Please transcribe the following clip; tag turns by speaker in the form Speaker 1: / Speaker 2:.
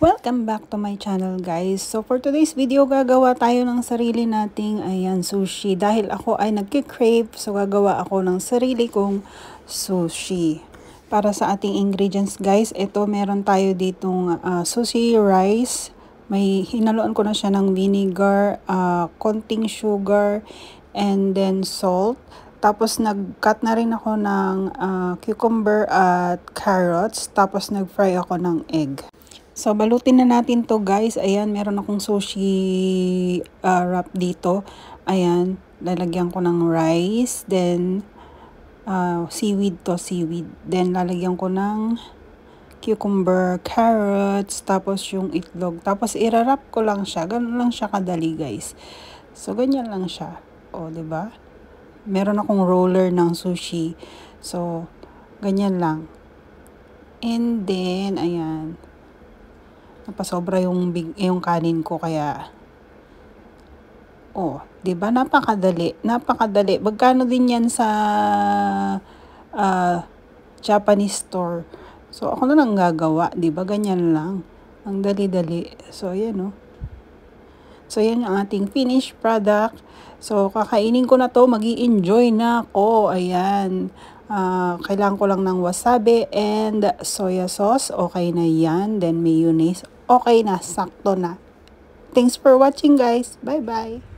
Speaker 1: Welcome back to my channel guys. So for today's video, gagawa tayo ng sarili nating sushi. Dahil ako ay nagki-crave, so gagawa ako ng sarili kong sushi. Para sa ating ingredients guys, ito meron tayo ditong sushi rice. May hinaluan ko na siya ng vinegar, konting sugar, and then salt. Tapos nag-cut na rin ako ng cucumber at carrots. Tapos nag-fry ako ng egg. So, balutin na natin to guys. Ayan, meron akong sushi wrap dito. Ayan, lalagyan ko ng rice. Then, seaweed to, seaweed. Then, lalagyan ko ng cucumber, carrots, tapos yung itlog. Tapos, irarap ko lang siya. Ganun lang siya kadali guys. So, ganyan lang siya. O, diba? Meron akong roller ng sushi. So, ganyan lang. And then, ayan. Napasobra yung kanin ko kaya 'di ba napakadali. Magkano din 'yan sa Japanese store. So ako na lang gagawa, 'di ba? Ganyan lang. Ang dali-dali. So ayan So yan ang ating finished product. So kakainin ko na 'to, magi-enjoy na ako. Ayan. Kailangan ko lang ng wasabi and soya sauce. Okay na yan. Then mayonnaise. Okay na. Sakto na. Thanks for watching guys. Bye-bye.